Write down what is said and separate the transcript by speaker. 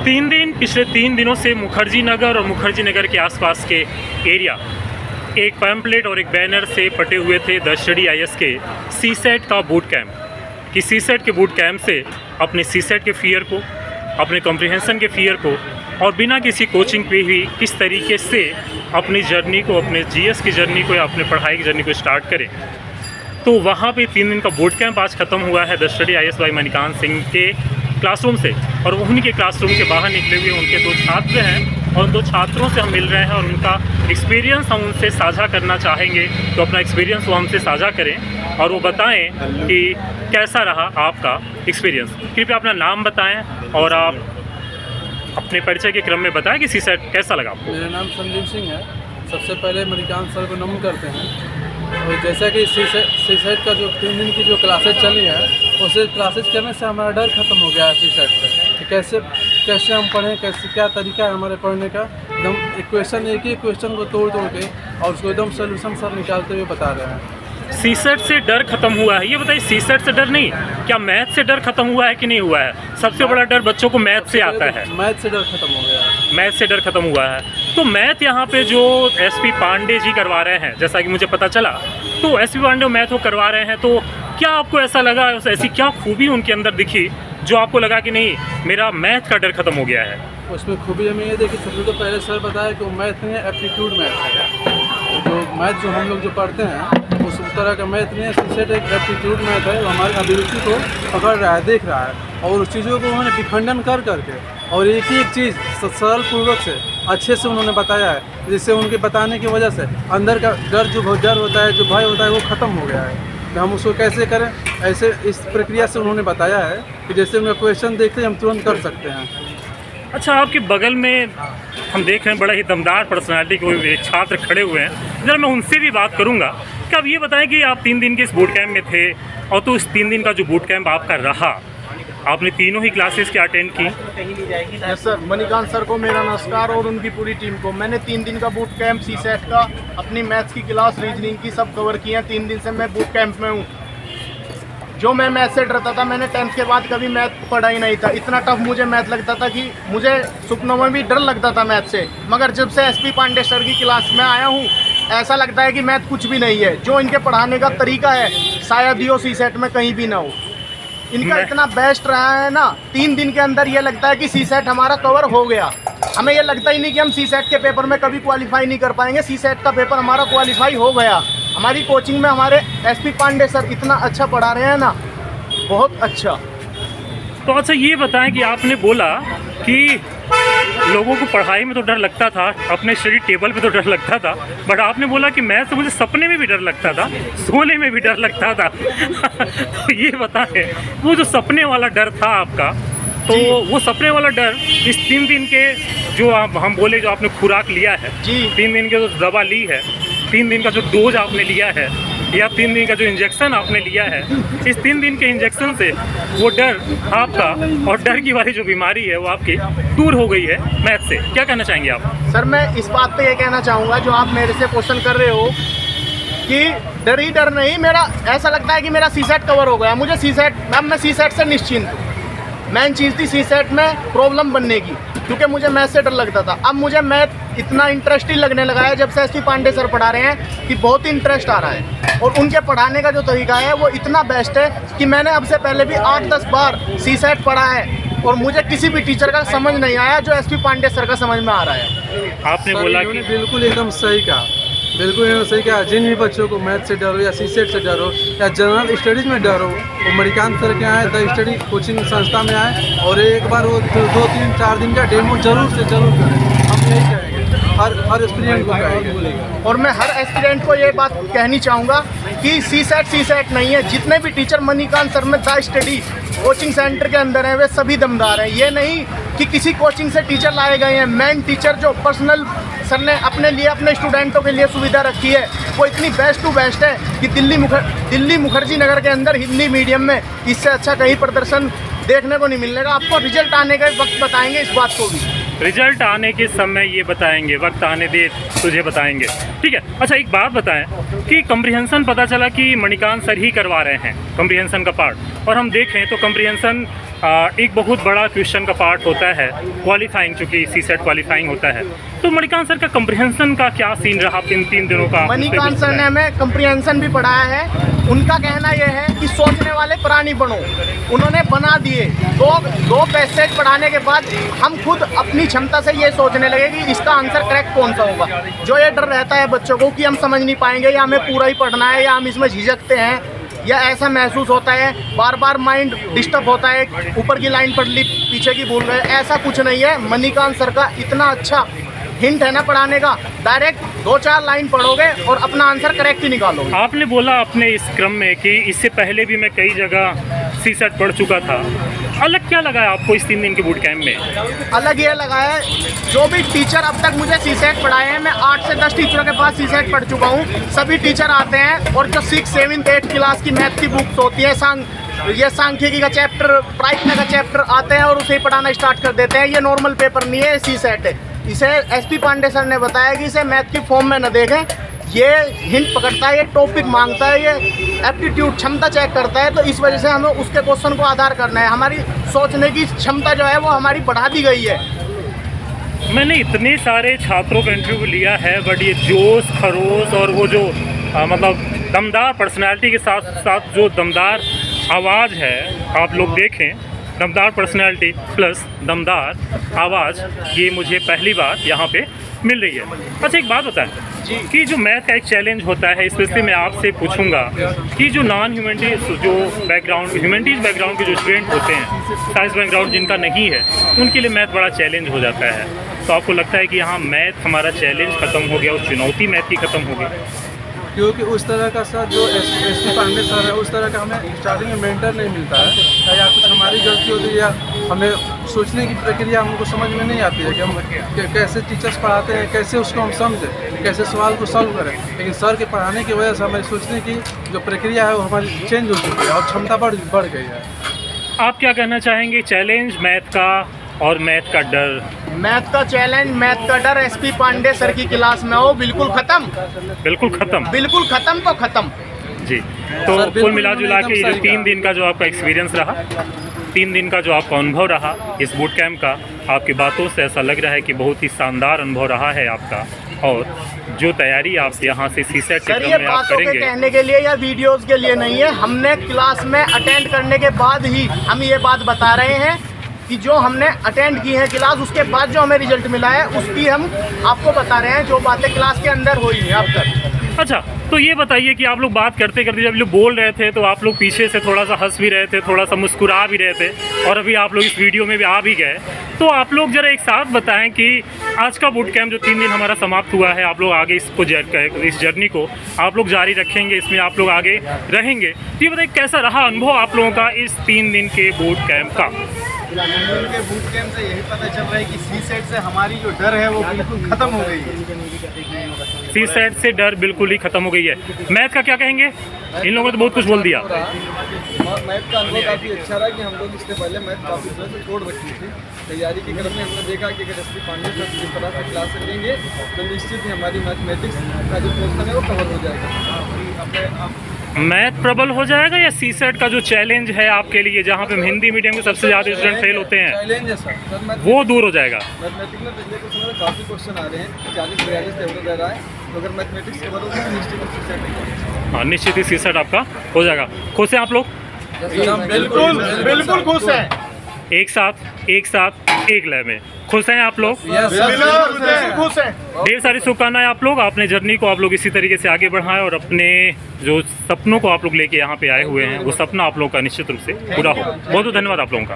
Speaker 1: पिछले 3 दिनों से मुखर्जी नगर और मुखर्जी नगर के आसपास के एरिया एक पैम्पलेट और एक बैनर से पटे हुए थे द स्टडी आईएएस के सीसेट का बूट कैंप कि सीसेट के बूट कैंप से अपने सीसेट के फियर को, अपने कॉम्प्रिहेंशन के फियर को और बिना किसी कोचिंग पे ही किस तरीके से अपनी जर्नी को, अपने जीएस की जर्नी को या अपने पढ़ाई की जर्नी को स्टार्ट करें। तो वहाँ पे 3 दिन का बूट कैंप आज ख़त्म हुआ है the study IAS by Manikant Singh के क्लासरूम से, और उन्हीं के क्लासरूम के बाहर निकले हुए उनके 2 छात्र हैं और 2 छात्रों से हम मिल रहे हैं और उनका एक्सपीरियंस हम उनसे साझा करना चाहेंगे। तो अपना एक्सपीरियंस वो हमसे साझा करें और वो बताएं कि कैसा रहा आपका एक्सपीरियंस। कृपया अपना नाम बताएं और आप अपने परिचय के क्रम में बताएं कि सीसेट कैसा लगा आपको।
Speaker 2: मेरा नाम संदीप सिंह है। सबसे पहले मणिकांत सर को नमन करते हैं। और जैसा कि सीसेट का जो 3 दिन की जो क्लासेज चली है, उसे क्लासेज करने से हमारा डर खत्म हो गया है सीसेट पे कि कैसे हम पढ़ें, कैसे क्या तरीका है हमारे पढ़ने का। एकदम एक ही क्वेश्चन को तोड़ के और उसको एकदम सोल्यूशन सर निकालते हुए बता रहे हैं।
Speaker 1: सीसेट से डर खत्म हुआ है, ये बताइए सीसेट से डर नहीं, क्या मैथ से डर खत्म हुआ है कि नहीं हुआ है? सबसे बड़ा डर बच्चों को मैथ से आता है।
Speaker 2: मैथ से डर खत्म हो गया है।
Speaker 1: मैथ से डर खत्म हुआ है। तो मैथ यहाँ पे जो एसपी पांडे जी करवा रहे हैं, जैसा कि मुझे पता चला, तो एसपी पांडे मैथ वो करवा रहे हैं, तो क्या आपको ऐसा लगा, ऐसी क्या खूबी उनके अंदर दिखी जो आपको लगा कि नहीं मेरा मैथ का डर खत्म हो गया है?
Speaker 2: उसमें खूबी हमें ये देखी, सबसे तो पहले सर बताया कि वो मैथ नहीं है, एप्टीट्यूड मैथ है। जो मैथ जो हम लोग जो पढ़ते हैं उस तरह का मैथ नहीं है। सीसेट एक एप्टीट्यूड मैथ है, वो हमारी एबिलिटी को पकड़ रहा है, देख रहा है, और उस चीज़ों को उन्होंने विखंडन करके और एक एक चीज़ सरल पूर्वक से अच्छे से उन्होंने बताया है, जिससे उनके बताने की वजह से अंदर का डर होता है, जो भय होता है, वो ख़त्म हो गया है। तो हम उसको कैसे करें, ऐसे इस प्रक्रिया से उन्होंने बताया है कि जैसे उनका क्वेश्चन देखते हम तुरंत कर सकते हैं।
Speaker 1: अच्छा, आपके बगल में हम देख रहे हैं बड़ा ही दमदार पर्सनालिटी कोई एक छात्र खड़े हुए हैं, ज़रा मैं उनसे भी बात करूंगा। क्या आप ये बताएं कि आप 3 दिन के इस बूट कैंप में थे, और तो इस 3 दिन का जो बूट कैंप आपका रहा, आपने तीनों ही क्लासेस क्या अटेंड की?
Speaker 3: यस सर, मणिकांत सर को मेरा नमस्कार और उनकी पूरी टीम को। मैंने 3 दिन का बूट कैंप सीसेट का, अपनी मैथ्स की क्लास, रीजनिंग की सब कवर किए हैं। 3 दिन से मैं बूट कैंप में हूँ। जो मैं मैथ से डरता था, मैंने 10th के बाद कभी मैथ पढ़ा ही नहीं था। इतना टफ मुझे मैथ लगता था कि मुझे सपनों में भी डर लगता था मैथ से। मगर जब से एसपी पांडे सर की क्लास में आया हूँ, ऐसा लगता है कि मैथ कुछ भी नहीं है। जो इनके पढ़ाने का तरीका है, शायद ये सीसेट में कहीं भी ना हो। इनका इतना बेस्ट रहा है ना, 3 दिन के अंदर ये लगता है कि सीसेट हमारा कवर हो गया। हमें ये लगता ही नहीं कि हम सीसेट के पेपर में कभी क्वालिफाई नहीं कर पाएंगे। सीसेट का पेपर हमारा क्वालिफाई हो गया। हमारी कोचिंग में हमारे एसपी पांडे सर इतना अच्छा पढ़ा रहे हैं ना, बहुत अच्छा।
Speaker 1: तो अच्छा ये बताएं कि आपने बोला कि लोगों को पढ़ाई में तो डर लगता था, अपने स्टडी टेबल पे तो डर लगता था, बट आपने बोला कि मैथ से मुझे सपने में भी डर लगता था, सोने में भी डर लगता था। तो ये बताएं, वो जो सपने वाला डर था आपका, तो वो सपने वाला डर इस 3 दिन के जो हम बोले जो आपने खुराक लिया है
Speaker 3: जी,
Speaker 1: 3 दिन के जो दवा ली है, 3 दिन का जो डोज आपने लिया है, या 3 दिन का जो इंजेक्शन आपने लिया है, इस 3 दिन के इंजेक्शन से वो डर आपका और डर की वाली जो बीमारी है वो आपकी दूर हो गई है मैथ से। क्या कहना चाहेंगे आप?
Speaker 3: सर मैं इस बात पे ये कहना चाहूँगा, जो आप मेरे से क्वेश्चन कर रहे हो कि डर ही डर नहीं, मेरा ऐसा लगता है कि मेरा सीसेट कवर हो गया। मुझे सीसेट, अब मैं सीसेट से निश्चिंत हूँ। मेन चीज़ थी सीसेट में प्रॉब्लम बनने की, क्योंकि मुझे मैथ से डर लगता था। अब मुझे मैथ इतना इंटरेस्टिंग लगने लगा है जब से एसपी पांडे सर पढ़ा रहे हैं कि बहुत ही इंटरेस्ट आ रहा है। और उनके पढ़ाने का जो तरीका है वो इतना बेस्ट है कि मैंने अब से पहले भी 8-10 बार सीसेट पढ़ा है और मुझे किसी भी टीचर का समझ नहीं आया जो एसपी पांडे सर का समझ में आ रहा है।
Speaker 1: आपने बोला कि
Speaker 2: बिल्कुल एकदम सही कहा, बिल्कुल एकदम सही कहा। जिन भी बच्चों को मैथ से डर हो या सीसेट से डर हो या जनरल स्टडीज़ में डर हो, वो मणिकांत सर के आए, द स्टडी कोचिंग संस्था में आए और एक बार वो 2-3-4 दिन का डेमो जरूर से जरूर करें। हम यही कहेंगे, हर स्टूडेंट को कहेंगे।
Speaker 3: और मैं हर एस्पिरेंट को ये बात कहनी चाहूँगा कि सीसेट नहीं है। जितने भी टीचर मणिकांत सर में द स्टडी कोचिंग सेंटर के अंदर हैं, वे सभी दमदार हैं। ये नहीं कि किसी कोचिंग से टीचर लाए गए हैं। मेन टीचर जो पर्सनल सर ने अपने लिए, अपने स्टूडेंटों के लिए सुविधा रखी है, वो इतनी बेस्ट टू बेस्ट है कि दिल्ली मुखर्जी नगर के अंदर हिंदी मीडियम में इससे अच्छा कहीं प्रदर्शन देखने को नहीं मिलने का। आपको रिजल्ट आने का वक्त बताएंगे इस बात को भी।
Speaker 1: रिजल्ट आने के समय ये बताएंगे, वक्त आने दे तुझे बताएंगे, ठीक है। अच्छा एक बात बताएं कि कम्प्रिहेंसन पता चला कि मणिकांत सर ही करवा रहे हैं कम्प्रिहेंसन का पार्ट, और हम देखें तो कम्प्रिहेंसन एक बहुत बड़ा क्वेश्चन का पार्ट होता है क्वालिफाइंग, चूँकि सीसेट क्वालिफाइंग होता है। तो मणिकांत सर का कंप्रिहेंशन का क्या सीन रहा इन 3 दिनों का?
Speaker 3: मणिकांत सर ने हमें कंप्रिहेंशन भी पढ़ाया है। उनका कहना यह है कि सोचने वाले प्राणी बनो, उन्होंने बना दिए। दो पैसेज पढ़ाने के बाद हम खुद अपनी क्षमता से ये सोचने लगे कि इसका आंसर करेक्ट कौन सा होगा। जो ये डर रहता है बच्चों को कि हम समझ नहीं पाएंगे या हमें पूरा ही पढ़ना है या हम इसमें झिझकते हैं या ऐसा महसूस होता है, बार बार माइंड डिस्टर्ब होता है, ऊपर की लाइन पढ़ ली पीछे की भूल गए, ऐसा कुछ नहीं है। मणिकांत सर का इतना अच्छा हिंट है ना पढ़ाने का, डायरेक्ट 2-4 लाइन पढ़ोगे और अपना आंसर करेक्ट ही निकालोगे।
Speaker 1: आपने बोला अपने इस क्रम में कि इससे पहले भी मैं कई जगह सीसेट पढ़ चुका था, अलग क्या लगा है आपको इस 3 दिन के बूट कैंप में?
Speaker 3: अलग ये लगा है, जो भी टीचर अब तक मुझे सीसेट पढ़ाए हैं, मैं 8 से 10 टीचरों के पास सीसेट पढ़ चुका हूँ। सभी टीचर आते हैं और जो 6, 7, 8 क्लास की मैथ की बुक्स होती है, ये सांख्यिकी का चैप्टर, प्राइमरी का चैप्टर आते हैं और उसे ही पढ़ाना स्टार्ट कर देते हैं। ये नॉर्मल पेपर नहीं है, सीसेट है। इसे एसपी पांडे सर ने बताया कि इसे मैथ की फॉर्म में न देखें, ये हिंट पकड़ता है, ये टॉपिक मांगता है, ये एप्टीट्यूड क्षमता चेक करता है। तो इस वजह से हमें उसके क्वेश्चन को आधार करना है। हमारी सोचने की क्षमता जो है वो हमारी बढ़ा दी गई है।
Speaker 1: मैंने इतने सारे छात्रों का इंटरव्यू लिया है, बट ये जोश खरोश और वो जो मतलब दमदार पर्सनालिटी के साथ साथ जो दमदार आवाज़ है, आप लोग देखें, दमदार पर्सनालिटी प्लस दमदार आवाज़, ये मुझे पहली बार यहाँ पे मिल रही है। अच्छा, एक बात होता है कि जो मैथ का एक चैलेंज होता है, स्पेशली मैं आपसे पूछूंगा कि जो नॉन ह्यूमैनिटीज़ जो बैकग्राउंड, ह्यूमैनिटीज़ बैकग्राउंड के जो स्टूडेंट होते हैं, साइंस बैकग्राउंड जिनका नहीं है, उनके लिए मैथ बड़ा चैलेंज हो जाता है। तो आपको लगता है कि यहाँ मैथ हमारा चैलेंज ख़त्म हो गया और चुनौती मैथ की ख़त्म हो गई?
Speaker 2: क्योंकि उस तरह का सर जो एसपी पांडे सर है, उस तरह का हमें स्टार्टिंग में मेंटर नहीं मिलता है, या कुछ हमारी गलती होती है या हमें सोचने की प्रक्रिया हमको समझ में नहीं आती है कि हम कैसे टीचर्स पढ़ाते हैं, कैसे उसको हम समझें, कैसे सवाल को सॉल्व करें। लेकिन सर के पढ़ाने की वजह से हमारी सोचने की जो प्रक्रिया है वो हमारी चेंज हो चुकी है और क्षमता बढ़ गई है।
Speaker 1: आप क्या कहना चाहेंगे? चैलेंज मैथ का और मैथ का डर?
Speaker 3: मैथ का चैलेंज, मैथ का डर एसपी पांडे सर की क्लास में हो, बिल्कुल खत्म,
Speaker 1: बिल्कुल ख़त्म,
Speaker 3: बिल्कुल खत्म तो खत्म
Speaker 1: जी। तो कुल मिला जुला के ये जो 3 दिन का जो आपका एक्सपीरियंस रहा, 3 दिन का जो आपका अनुभव रहा इस बूट कैंप का, आपकी बातों से ऐसा लग रहा है कि बहुत ही शानदार अनुभव रहा है आपका। और जो तैयारी आप यहाँ से सीसेट
Speaker 3: सर, ये बातों के कहने के लिए या वीडियोस के लिए नहीं है, हमने क्लास में अटेंड करने के बाद ही हम ये बात बता रहे हैं कि जो हमने अटेंड की है क्लास, उसके बाद जो हमें रिजल्ट मिला है उसकी हम आपको बता रहे हैं, जो बातें क्लास के अंदर हुई हैं अब तक।
Speaker 1: अच्छा, तो ये बताइए कि आप लोग बात करते करते जब लोग बोल रहे थे तो आप लोग पीछे से थोड़ा सा हंस भी रहे थे, थोड़ा सा मुस्कुरा भी रहे थे, और अभी आप लोग इस वीडियो में भी आ भी गए। तो आप लोग ज़रा एक साथ बताएं कि आज का बूट कैंप जो 3 दिन हमारा समाप्त हुआ है, आप लोग आगे इसको इस जर्नी को आप लोग जारी रखेंगे, इसमें आप लोग आगे रहेंगे। तो ये बताइए कैसा रहा अनुभव आप लोगों का इस 3 दिन के बूट कैंप का?
Speaker 4: के बूट कैंप से यही पता चल रहा है कि सीसेट से हमारी जो डर है वो बिल्कुल ख़त्म हो गई है।
Speaker 1: सीसेट से डर बिल्कुल ही ख़त्म हो गई है। मैथ का क्या कहेंगे? इन लोगों ने तो बहुत कुछ बोल दिया।
Speaker 5: मैथ का अनुभव काफ़ी अच्छा रहा कि हम लोग इससे पहले मैथ काफ़ी तरह से छोड़ रखी थी। तैयारी के क्रम में हमने देखा कि अगर एसपी पांडे सर जिस तरह से क्लास लेंगे तो निश्चित ही हमारी मैथमेटिक्स का जो पोर्शन है वो कवर हो जाएगा।
Speaker 1: मैथ प्रबल हो जाएगा या सीसेट का जो चैलेंज है आपके लिए, जहाँ पे हिंदी मीडियम के सबसे ज़्यादा स्टूडेंट फेल होते हैं,
Speaker 2: चैलेंज है सर,
Speaker 1: वो दूर हो जाएगा?
Speaker 5: मैथमेटिक्स में पिछले कुछ समय काफ़ी क्वेश्चन आ रहे हैं, 40-42 लेवल रह रहा है, तो अगर मैथमेटिक्स कवर होगा तो निश्चित ही सीसेट नहीं।
Speaker 1: हाँ, निश्चित ही सीसेट आपका हो जाएगा। खुश हैं आप लोग?
Speaker 3: बिल्कुल बिल्कुल खुश हैं।
Speaker 1: एक साथ एक लय में खुश हैं आप लोग?
Speaker 3: बिल्कुल खुश हैं।
Speaker 1: ढेर सारी शुभकामनाएं आप लोग, अपने जर्नी को आप लोग इसी तरीके से आगे बढ़ाएं और अपने जो सपनों को आप लोग लेके यहाँ पे आए हुए हैं वो सपना आप लोग का निश्चित रूप से पूरा हो। बहुत बहुत धन्यवाद आप लोगों का।